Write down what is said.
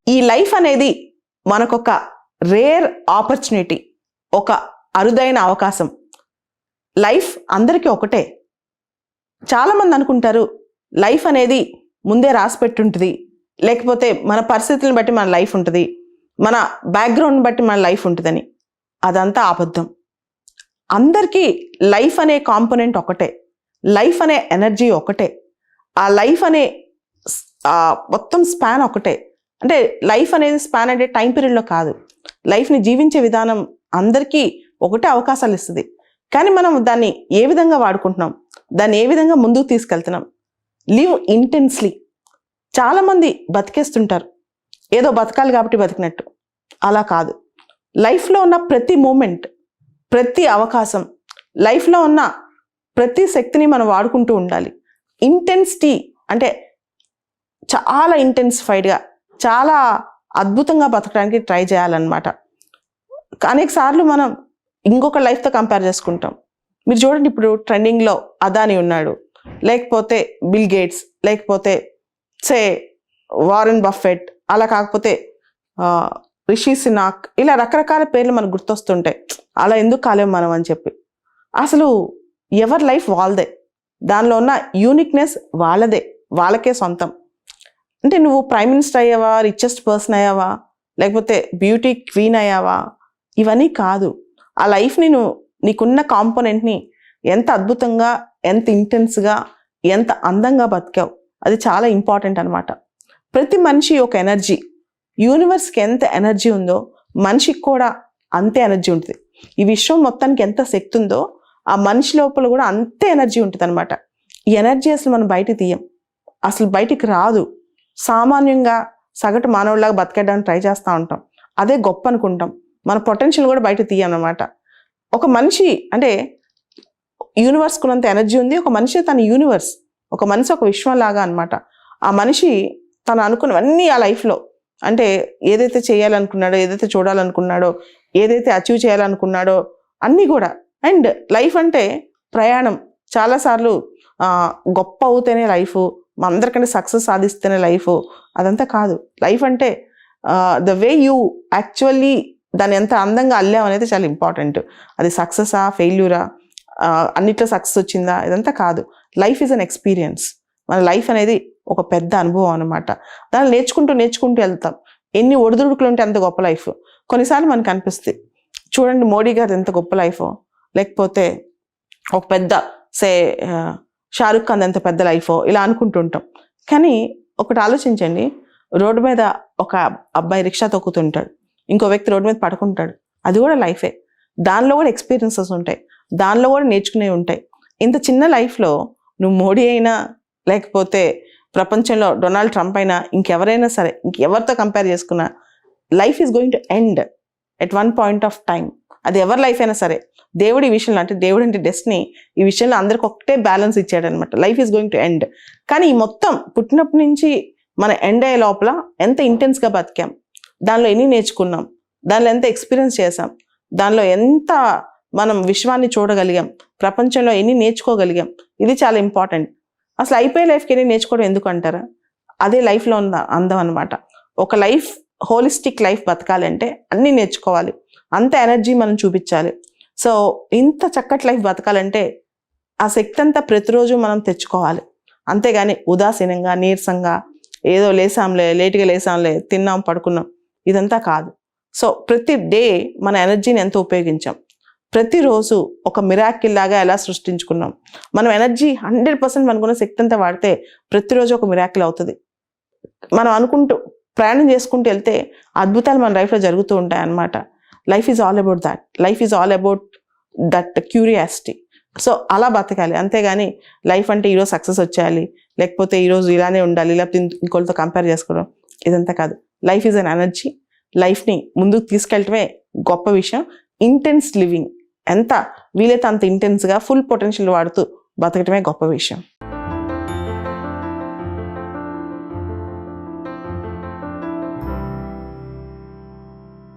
ఈ లైఫ్ అనేది మనకొక రేర్ ఆపర్చునిటీ, ఒక అరుదైన అవకాశం. లైఫ్ అందరికీ ఒకటే. చాలామంది అనుకుంటారు లైఫ్ అనేది ముందే రాసి పెట్టుంటుంది, లేకపోతే మన పరిస్థితులను బట్టి మన లైఫ్ ఉంటుంది, మన బ్యాక్గ్రౌండ్ బట్టి మన లైఫ్ ఉంటుందని. అదంతా అబద్ధం. అందరికీ లైఫ్ అనే కాంపోనెంట్ ఒకటే, లైఫ్ అనే ఎనర్జీ ఒకటే, ఆ లైఫ్ అనే మొత్తం స్పాన్ ఒకటే. అంటే లైఫ్ అనేది స్పాన్ అంటే టైం పీరియడ్లో కాదు, లైఫ్ని జీవించే విధానం అందరికీ ఒకటే అవకాశాలు ఇస్తుంది. కానీ మనం దాన్ని ఏ విధంగా వాడుకుంటున్నాం, దాన్ని ఏ విధంగా ముందుకు తీసుకెళ్తున్నాం. Live intensely. చాలామంది బతికేస్తుంటారు, ఏదో బతకాలి కాబట్టి బతికినట్టు. అలా కాదు. లైఫ్లో ఉన్న ప్రతి మూమెంట్, ప్రతి అవకాశం, లైఫ్లో ఉన్న ప్రతి శక్తిని మనం వాడుకుంటూ ఉండాలి. ఇంటెన్సిటీ అంటే చాలా ఇంటెన్సిఫైడ్గా, చాలా అద్భుతంగా బతకడానికి ట్రై చేయాలన్నమాట. అనేక సార్లు మనం ఇంకొక లైఫ్తో కంపేర్ చేసుకుంటాం. మీరు చూడండి, ఇప్పుడు ట్రెండింగ్లో అదాని ఉన్నాడు, లేకపోతే బిల్ గేట్స్, లేకపోతే సే వారెన్ బఫెట్, అలా కాకపోతే రిషి సునాక్, ఇలా రకరకాల పేర్లు మనకు గుర్తొస్తుంటాయి. అలా ఎందుకు కాలేము మనం అని చెప్పి. అసలు ఎవరి లైఫ్ వాళ్ళదే, దానిలో ఉన్న యూనిక్నెస్ వాళ్ళదే, వాళ్ళకే సొంతం. అంటే నువ్వు ప్రైమ్ మినిస్టర్ అయ్యావా, రిచెస్ట్ పర్సన్ అయ్యావా, లేకపోతే బ్యూటీ క్వీన్ అయ్యావా, ఇవన్నీ కాదు. ఆ లైఫ్ని నువ్వు, నీకున్న కాంపోనెంట్ని ఎంత అద్భుతంగా, ఎంత ఇంటెన్స్గా, ఎంత అందంగా బతికావు, అది చాలా ఇంపార్టెంట్ అనమాట. ప్రతి మనిషి ఒక ఎనర్జీ. యూనివర్స్కి ఎంత ఎనర్జీ ఉందో మనిషికి కూడా అంతే ఎనర్జీ ఉంటుంది. ఈ విశ్వం మొత్తానికి ఎంత శక్తి ఉందో ఆ మనిషి లోపల కూడా అంతే ఎనర్జీ ఉంటుంది అనమాట. ఈ ఎనర్జీ అసలు మనం బయటికి తీయం, అసలు బయటికి రాదు. సామాన్యంగా సగటు మానవుడిలాగా బతకడానికి ట్రై చేస్తూ ఉంటాం, అదే గొప్ప అనుకుంటాం. మన పొటెన్షియల్ కూడా బయట తీయం అనమాట. ఒక మనిషి అంటే యూనివర్స్కి ఉన్నంత ఎనర్జీ ఉంది, ఒక మనిషి తన యూనివర్స్, ఒక మనిషి ఒక విశ్వం లాగా అనమాట. ఆ మనిషి తను అనుకున్నవన్నీ ఆ లైఫ్లో, అంటే ఏదైతే చేయాలనుకున్నాడో, ఏదైతే చూడాలనుకున్నాడో, ఏదైతే అచీవ్ చేయాలనుకున్నాడో అన్నీ కూడా. అండ్ లైఫ్ అంటే ప్రయాణం. చాలాసార్లు గొప్ప అవుతేనే లైఫ్, అందరికంటే సక్సెస్ సాధిస్తేనే లైఫ్, అదంతా కాదు. లైఫ్ అంటే ద వే యూ యాక్చువల్లీ దాన్ని ఎంత అందంగా అల్లాం అనేది చాలా ఇంపార్టెంట్. అది సక్సెసా, ఫెయిల్యూరా, అన్నిట్లో సక్సెస్ వచ్చిందా, ఇదంతా కాదు. Life is an experience. మన లైఫ్ అనేది ఒక పెద్ద అనుభవం అనమాట. దాన్ని నేర్చుకుంటూ వెళ్తాం. ఎన్ని ఒడిదుడుకులు ఉంటే అంత గొప్ప లైఫ్. కొన్నిసార్లు మనకు అనిపిస్తుంది, చూడండి మోడీ గారు ఎంత గొప్ప లైఫ్, లేకపోతే ఒక పెద్ద షారుఖ్ ఖాన్ ఎంత పెద్ద లైఫో, ఇలా అనుకుంటుంటాం. కానీ ఒకటి ఆలోచించండి, రోడ్డు మీద ఒక అబ్బాయి రిక్షా తొక్కుతుంటాడు, ఇంకో వ్యక్తి రోడ్డు మీద పడుకుంటాడు, అది కూడా లైఫే. దానిలో కూడా ఎక్స్పీరియన్సెస్ ఉంటాయి, దానిలో కూడా నేర్చుకునేవి ఉంటాయి. ఇంత చిన్న లైఫ్లో నువ్వు మోడీ అయినా, లేకపోతే ప్రపంచంలో డొనాల్డ్ ట్రంప్ అయినా, ఇంకెవరైనా సరే, ఇంకెవరితో కంపేర్ చేసుకున్నా, life is going to end at one point of time. అది ఎవరి లైఫ్ అయినా సరే. దేవుడు ఈ విషయంలో, అంటే దేవుడు అంటే డెస్టినీ, ఈ విషయంలో అందరికి ఒకటే బ్యాలెన్స్ ఇచ్చాడు అనమాట. Life is going to end. కానీ ఈ మొత్తం పుట్టినప్పటి నుంచి మన ఎండ్ అయ్యే లోపల ఎంత ఇంటెన్స్గా బతికాం, దానిలో ఎన్ని నేర్చుకున్నాం, దానిలో ఎంత ఎక్స్పీరియన్స్ చేసాం, దానిలో ఎంత మనం విశ్వాన్ని చూడగలిగాం, ప్రపంచంలో ఎన్ని నేర్చుకోగలిగాం, ఇది చాలా ఇంపార్టెంట్. అసలు అయిపోయే లైఫ్కి ఎన్ని నేర్చుకోవడం ఎందుకు అంటారా? అదే లైఫ్లో ఉన్న అందం అనమాట. ఒక లైఫ్, హోలిస్టిక్ లైఫ్ బతకాలంటే అన్నీ నేర్చుకోవాలి, అంత ఎనర్జీ మనం చూపించాలి. సో ఇంత చక్కటి లైఫ్ బతకాలంటే ఆ శక్తి అంతా ప్రతిరోజు మనం తెచ్చుకోవాలి. అంతేగాని ఉదాసీనంగా, నీరసంగా, ఏదో లేట్గా లేసాంలే, తిన్నాం, పడుకున్నాం, ఇదంతా కాదు. సో ప్రతి డే మన ఎనర్జీని ఎంత ఉపయోగించాం, ప్రతిరోజు ఒక మిరాకిల్ లాగా ఎలా సృష్టించుకున్నాం. మనం ఎనర్జీ 100% మనకున్న శక్తి అంతా వాడితే ప్రతిరోజు ఒక మిరాకిల్ అవుతుంది. మనం అనుకుంటూ ప్రయాణం చేసుకుంటూ వెళ్తే అద్భుతాలు మన లైఫ్లో జరుగుతూ ఉంటాయి అన్నమాట. Life is all about that. Life is all about that curiosity. So అలా బతకాలి. అంతేగాని లైఫ్ అంటే ఈరోజు సక్సెస్ వచ్చేయాలి, లేకపోతే ఈరోజు ఇలానే ఉండాలి, లేకపోతే ఇంకోళ్ళతో కంపేర్ చేసుకోవడం, ఇదంతా కాదు. Life is an energy. లైఫ్ని ముందుకు తీసుకెళ్ళటమే గొప్ప విషయం. ఇంటెన్స్ లివింగ్, ఎంత వీలైతే అంత ఇంటెన్స్గా ఫుల్ పొటెన్షియల్ వాడుతూ బతకటమే గొప్ప విషయం.